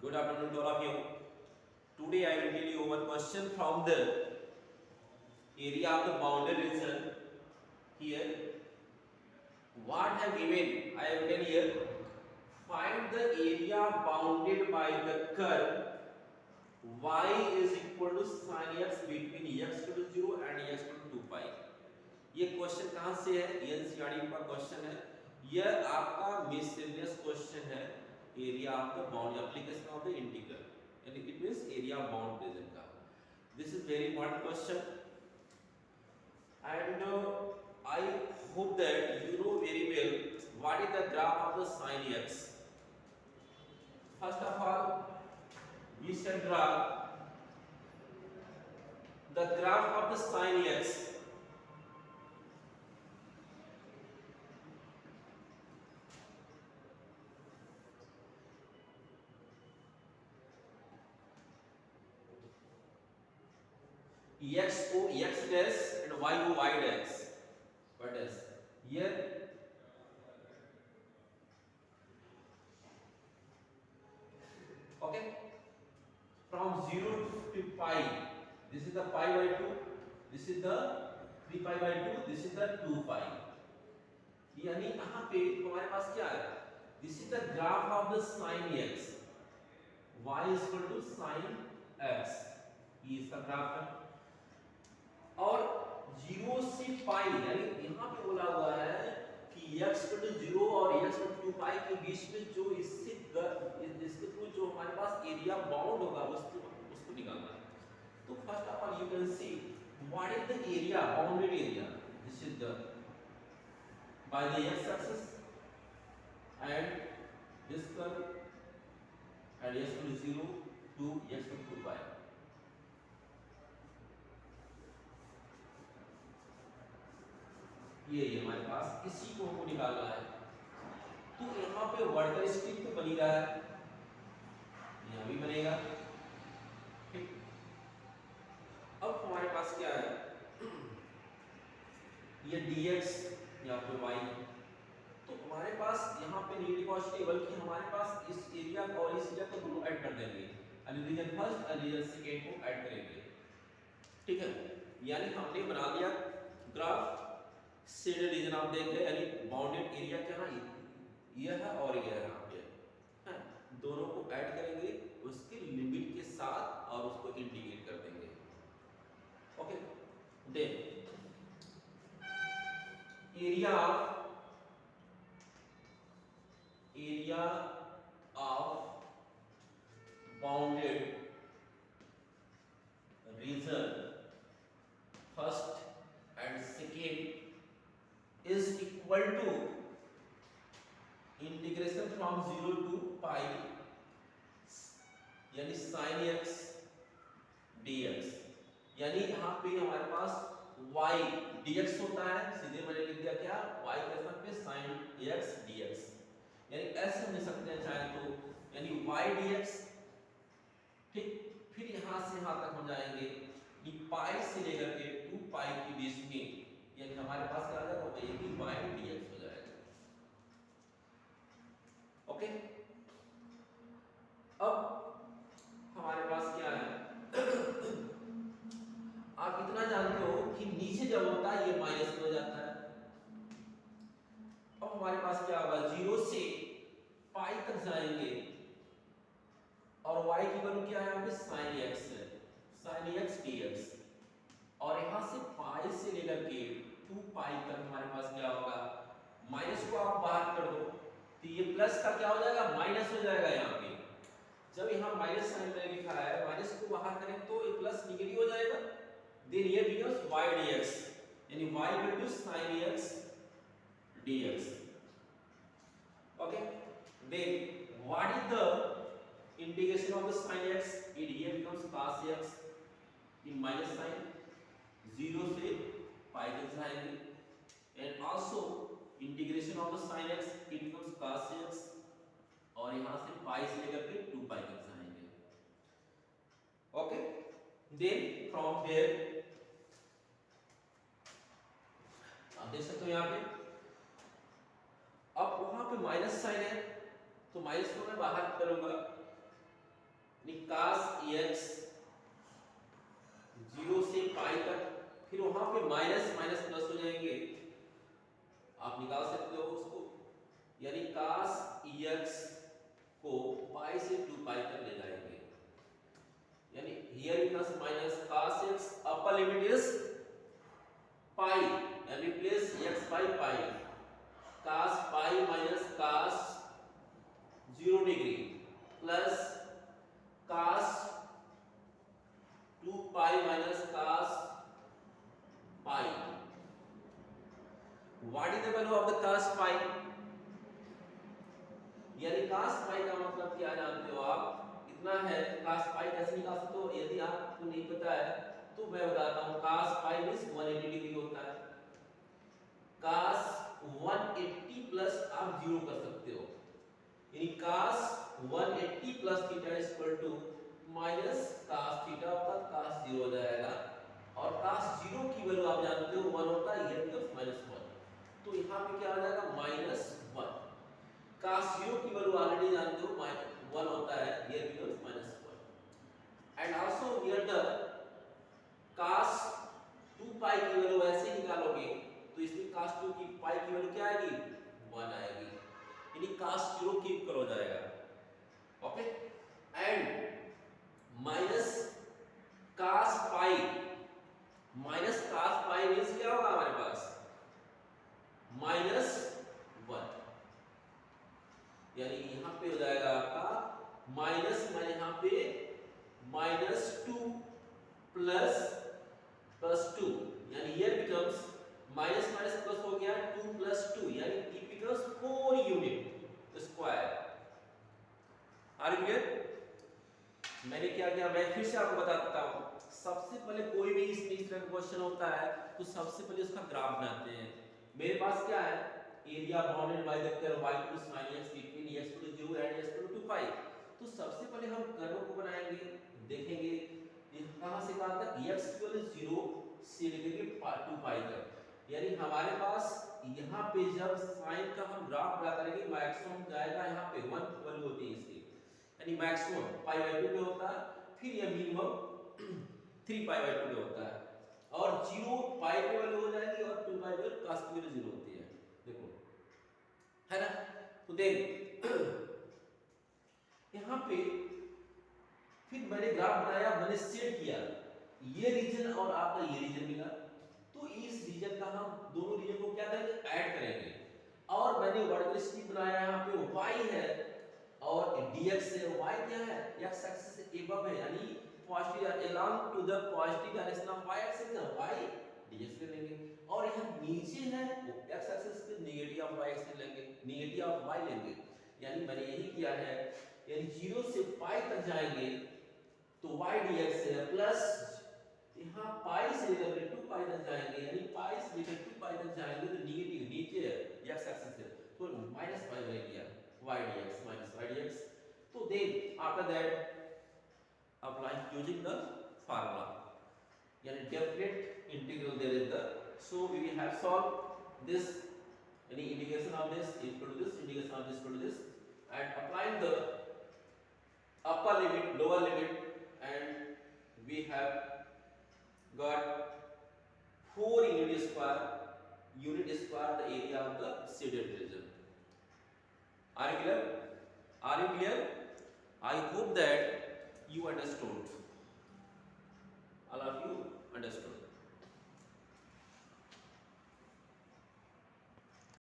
Good afternoon to all of you. Today I will tell you one question from the area of the boundary region. Here, what I have given, I have written here. Find the area bounded by the curve y is equal to sin x between x equal to 0 and x equal to 2 pi. ये question कहाँ से है? NCERT का question है. यह आपका miscellaneous question है area of the bound application of the integral, यानी it means area of bound region का. This is very important question and I hope that you know very well what is the graph of the sin x. First of all, we shall draw the graph of the sin x. X को x dash and y को y dash. What is here? Okay, from 0 to pi, this is the pi by 2, this is the 3 pi by 2, this is the 2 pi. यानी यहाँ पे हमारे पास क्या है? This is the graph of the sin x. Y is equal to sin x. ये इसका graph है. और 0 से पाई, यानी यहाँ पे बोला हुआ है कि x equal to 0 और x equal to 2 पाई के बीच में जो इसके थ्रू जो हमारे पास एरिया बाउंड होगा उसको निकालना है. तो first of all you can see what is the area, bounded area. This is the by the x axis and this curve and x equal to 0 to x equal to 2 pi. ये हमारे पास इसी को हमको निकालना है. तो यहाँ पे वर्टिकल स्ट्रिप तो बनी रहा है, यहाँ भी बनेगा. ठीक, अब हमारे पास क्या है? ये dx यहाँ पे y. तो हमारे पास यहाँ पे नेगेटिव पॉजिटिव, बल्कि हमारे पास इस एरिया और इस एरिया को दोनों ऐड कर देंगे, यानी रीजन फर्स्ट और रीजन सेकंड को ऐड करेंगे. ठीक है, यानी हमने बना लिया ग्राफ शेडेड रीजन. आप देख रहे हैं यानी बाउंडेड एरिया क्या है, ये है और ये है. यहाँ पे है, दोनों को ऐड करेंगे उसके लिमिट के साथ और उसको इंटीग्रेट कर देंगे. Okay, then area of bounded region first and second is equal to integration from 0 to pi, यानी sin x dx. यानी यहाँ पे हमारे पास y dx होता है, सीधे मैंने लिख दिया क्या, y के स्थान पे sin x dx. यानी ऐसे हम लिख सकते हैं चाहे तो, यानी y dx. ठीक, फिर यहाँ से यहाँ तक हम जाएंगे कि पाई से लेकर के 2 पाई के बीच में, यानी हमारे पास क्या आ जाएगा, ये भी y dx हो जाएगा. ओके, अब हमारे पास क्या है? आप इतना जानते हो कि नीचे जब होता है ये माइनस में हो जाता है. अब हमारे पास क्या होगा, 0 से पाई तक जाएंगे और y की वैल्यू क्या है, यहाँ पे sin x है, sin x dx. और यहां से पाई से लेकर के 2 पाई तक हमारे पास क्या होगा, माइनस को आप बाहर कर दो तो ये प्लस का क्या हो जाएगा, माइनस हो जाएगा. यहाँ पे जब यहाँ माइनस साइन में लिखा है, माइनस को बाहर करें तो ये प्लस निगेटिव हो जाएगा. देन ये बिकम्स y dx, यानी y equal to sin x dx. Okay, then what is the integration of the sin x? It here becomes cos x in minus sine 0 से पाई तक जाएंगे. And also integration of the sin x it becomes cos x, और यहां से पाई से लेकर के 2 पाई तक जाएंगे. ओके, देन फ्रॉम देयर आप देख सकते हो यहाँ पे, अब वहां पे माइनस साइन है तो माइनस को मैं बाहर करूंगा cos x 0 से पाई तक, फिर वहां पे माइनस माइनस प्लस हो जाएंगे, आप निकाल सकते हो उसको, यानी cos x को पाई से 2 पाई तक ले जाएंगे, यानी here becomes minus cos x, upper limit is pi and replace x by pi, cos pi minus cos 0 degree plus cos 2 pi minus cos pi. What is the value of the cos pi? यानी cos pi का मतलब क्या जानते हो आप, इतना है। cos pi कैसे निकाल सकते हो, यदि आपको नहीं पता है तो मैं बताता हूँ। cos pi मींस 180 डिग्री होता है। cos 180 प्लस आप 0 कर सकते हो, यानी cos 180 plus theta is equal to minus cos theta, अर्थात cos 0 हो जाएगा। और cos 0 की वैल्यू आप जानते हो 1 होता है, ये बिकम्स -1, तो यहाँ पे क्या आ जाएगा -1। cos 0 की वैल्यू ऑलरेडी जानते हो 1 होता है, ये becomes -1। And also here the cos 2 पाई की वैल्यू ऐसे निकालोगे तो इसमें cos 2 की पाई की वैल्यू क्या आएगी, 1 आएगी, यानी cos 0 कीप करो जाएगा। Okay, and minus cos pi, minus cos pi means क्या होगा हमारे पास -1, यानी यहां पे हो जाएगा आपका माइनस, मैं यहां पे -2 प्लस 2, यानी here becomes minus minus plus हो गया 2 प्लस 2, यानी it becomes 4 unit square. Are you clear? मैंने क्या किया, मैं फिर से आपको बताता हूं। सबसे पहले कोई भी इसमें इस तरह का क्वेश्चन होता है तो सबसे पहले उसका ग्राफ बनाते हैं। मेरे पास क्या है, area bounded by the curve y to sin x between x to 0 and x to 2 pi. तो सबसे पहले हम कर्व को बनाएंगे, देखेंगे ये कहां से कहां तक, x की वैल्यू 0 से लेकर 2 पाई तक, यानी हमारे पास यहाँ पे जब साइन का हम ग्राफ बना करेंगे मैक्सिमम जाएगा यहाँ पे 1 वैल्यू होती है इसकी, यानी मैक्सिमम पाई बाय 2 पे होता है, फिर ये मिनिमम 3 पाई बाय 2 पे होता है, और 0 पाई पे वैल्यू हो जाएगी और 2 पाई पे cos की वैल्यू 0 होती है। देखो है ना, तो देख यहाँ पे फिर मैंने ग्राफ बनाया, मैंने सेट किया ये रीजन और आपका ये रीजन मिला, तो इस रीजन का हम दोनों रीजन को क्या करेंगे, ऐड करेंगे। और मैंने वर्टिकल स्ट्रिप बनाया, यहाँ पे y है और dx है, y क्या है, x एक्सिस से एबव है, यानी positive along to the positive direction of y axis है, y dx ले लेंगे, और यहाँ नीचे है x एक्सिस पे नेगेटिव ऑफ y एक्सिस लेंगे, नेगेटिव ऑफ y लेंगे, यानी मैंने यही किया है, यानी 0 से पाई तक जाएंगे तो y dx है, प्लस यहाँ पाई से लेकर 2 पाई तक जाएंगे, यानी पाई से लेकर 2 पाई तक जाएंगे तो नेगेटिव नीचे है x एक्सिस है, तो माइनस पाई बन गया y dx minus y dx। तो then after that applying using the formula, यानी definite integral there is the, so we will have solved this, any integration of this is equal to this, integration of this equal to this, and applying the upper limit lower limit, and we have got 4 unit square the area of the shaded region. Are you clear? Are you clear? I hope that you understood.